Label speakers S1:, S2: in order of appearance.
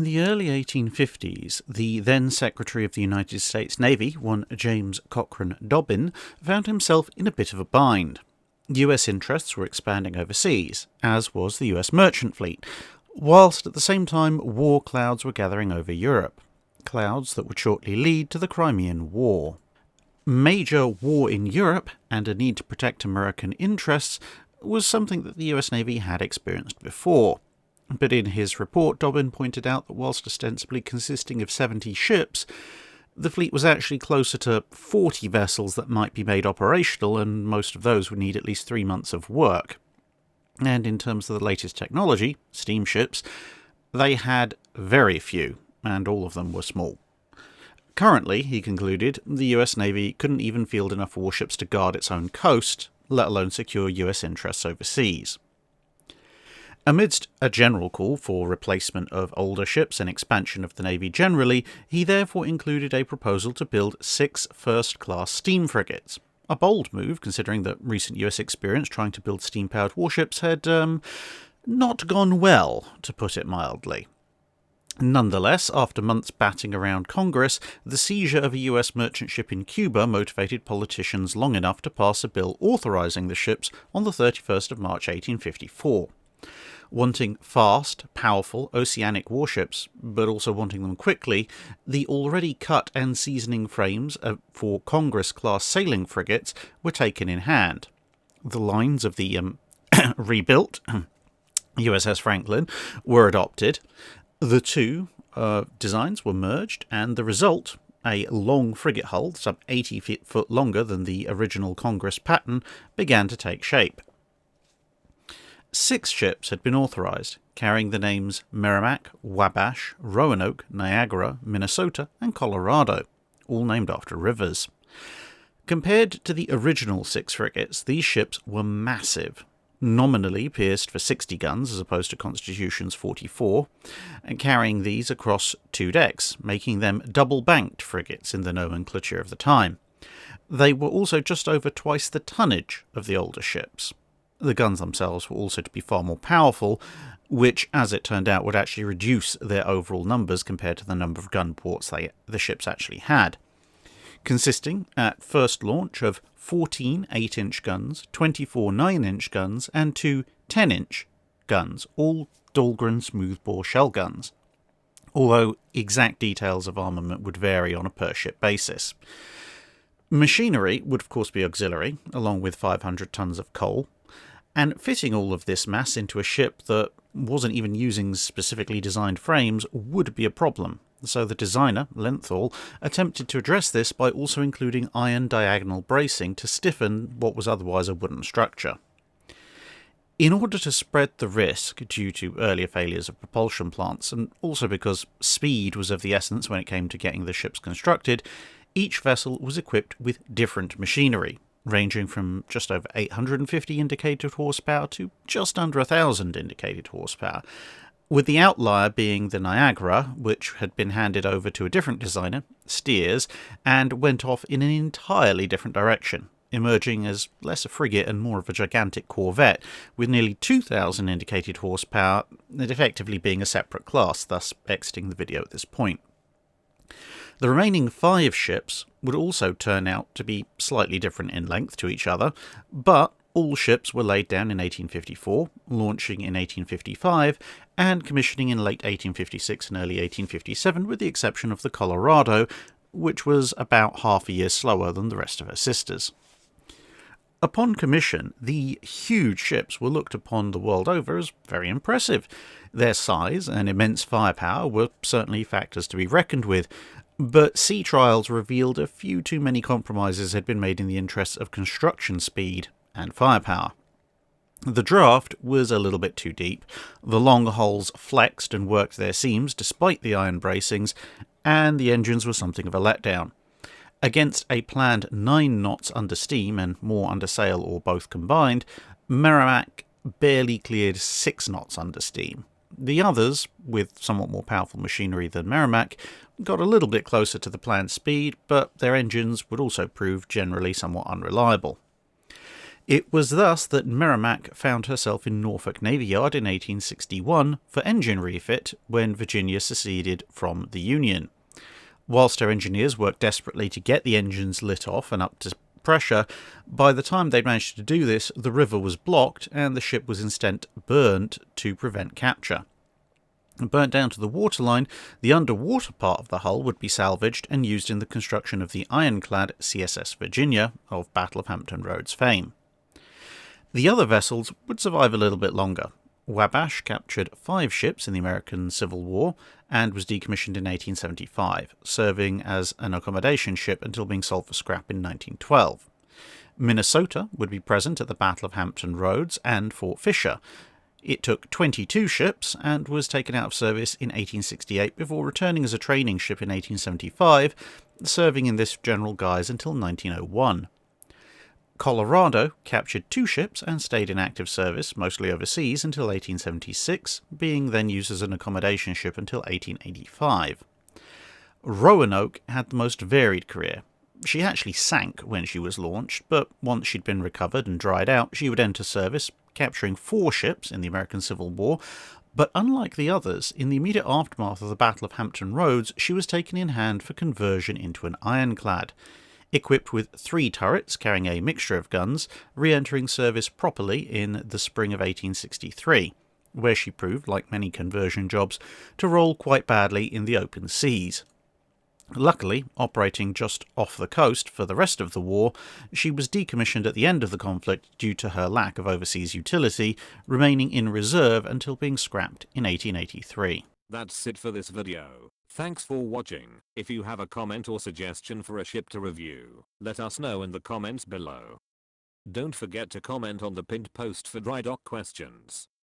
S1: In the early 1850s, the then Secretary of the United States Navy, one James Cochrane Dobbin, found himself in a bit of a bind. US interests were expanding overseas, as was the US merchant fleet, whilst at the same time war clouds were gathering over Europe, clouds that would shortly lead to the Crimean War. Major war in Europe and a need to protect American interests was something that the US Navy had experienced before. But in his report, Dobbin pointed out that whilst ostensibly consisting of 70 ships, the fleet was actually closer to 40 vessels that might be made operational, and most of those would need at least 3 months of work. And in terms of the latest technology, steamships, they had very few, and all of them were small. Currently, he concluded, the US Navy couldn't even field enough warships to guard its own coast, let alone secure US interests overseas. Amidst a general call for replacement of older ships and expansion of the Navy generally, he therefore included a proposal to build 6 first-class steam frigates. A bold move, considering that recent US experience trying to build steam-powered warships had not gone well, to put it mildly. Nonetheless, after months batting around Congress, the seizure of a US merchant ship in Cuba motivated politicians long enough to pass a bill authorising the ships on the 31st of March 1854. Wanting fast, powerful oceanic warships, but also wanting them quickly, the already cut and seasoning frames for Congress-class sailing frigates were taken in hand. The lines of the rebuilt USS Franklin were adopted. The two designs were merged, and the result, a long frigate hull, some 80 foot longer than the original Congress pattern, began to take shape. 6 ships had been authorised, carrying the names Merrimack, Wabash, Roanoke, Niagara, Minnesota, and Colorado, all named after rivers. Compared to the original 6 frigates, these ships were massive, nominally pierced for 60 guns as opposed to Constitution's 44, and carrying these across 2 decks, making them double-banked frigates in the nomenclature of the time. They were also just over twice the tonnage of the older ships. The guns themselves were also to be far more powerful, which, as it turned out, would actually reduce their overall numbers compared to the number of gun ports the ships actually had. Consisting, at first launch, of 14 8-inch guns, 24 9-inch guns, and 2 10-inch guns, all Dahlgren smoothbore shell guns, although exact details of armament would vary on a per-ship basis. Machinery would of course be auxiliary, along with 500 tons of coal, and fitting all of this mass into a ship that wasn't even using specifically designed frames would be a problem. So the designer, Lenthal, attempted to address this by also including iron diagonal bracing to stiffen what was otherwise a wooden structure. In order to spread the risk due to earlier failures of propulsion plants, and also because speed was of the essence when it came to getting the ships constructed, each vessel was equipped with different machinery, ranging from just over 850 indicated horsepower to just under 1,000 indicated horsepower, with the outlier being the Niagara, which had been handed over to a different designer, Steers, and went off in an entirely different direction, emerging as less a frigate and more of a gigantic corvette, with nearly 2,000 indicated horsepower, and effectively being a separate class, thus exiting the video at this point. The remaining 5 ships would also turn out to be slightly different in length to each other, but all ships were laid down in 1854, launching in 1855, and commissioning in late 1856 and early 1857, with the exception of the Colorado, which was about half a year slower than the rest of her sisters. Upon commission, the huge ships were looked upon the world over as very impressive. Their size and immense firepower were certainly factors to be reckoned with, but sea trials revealed a few too many compromises had been made in the interests of construction speed and firepower. The draft was a little bit too deep, the long hulls flexed and worked their seams despite the iron bracings, and the engines were something of a letdown. Against a planned 9 knots under steam and more under sail or both combined, Merrimack barely cleared 6 knots under steam. The others, with somewhat more powerful machinery than Merrimack, got a little bit closer to the planned speed, but their engines would also prove generally somewhat unreliable. It was thus that Merrimack found herself in Norfolk Navy Yard in 1861 for engine refit when Virginia seceded from the Union. Whilst her engineers worked desperately to get the engines lit off and up to pressure, by the time they'd managed to do this, the river was blocked and the ship was instead burnt to prevent capture. Burnt down to the waterline, the underwater part of the hull would be salvaged and used in the construction of the ironclad CSS Virginia of Battle of Hampton Roads fame. The other vessels would survive a little bit longer. Wabash captured 5 ships in the American Civil War and was decommissioned in 1875, serving as an accommodation ship until being sold for scrap in 1912. Minnesota would be present at the Battle of Hampton Roads and Fort Fisher. It took 22 ships and was taken out of service in 1868 before returning as a training ship in 1875, serving in this general guise until 1901. Colorado captured 2 ships and stayed in active service, mostly overseas, until 1876, being then used as an accommodation ship until 1885. Roanoke had the most varied career. She actually sank when she was launched, but once she'd been recovered and dried out, she would enter service, capturing 4 ships in the American Civil War, but unlike the others, in the immediate aftermath of the Battle of Hampton Roads, she was taken in hand for conversion into an ironclad. Equipped with 3 turrets carrying a mixture of guns, re-entering service properly in the spring of 1863, where she proved, like many conversion jobs, to roll quite badly in the open seas. Luckily, operating just off the coast for the rest of the war, she was decommissioned at the end of the conflict due to her lack of overseas utility, remaining in reserve until being scrapped in 1883.
S2: That's it for this video. Thanks for watching. If you have a comment or suggestion for a ship to review, let us know in the comments below. Don't forget to comment on the pinned post for dry dock questions.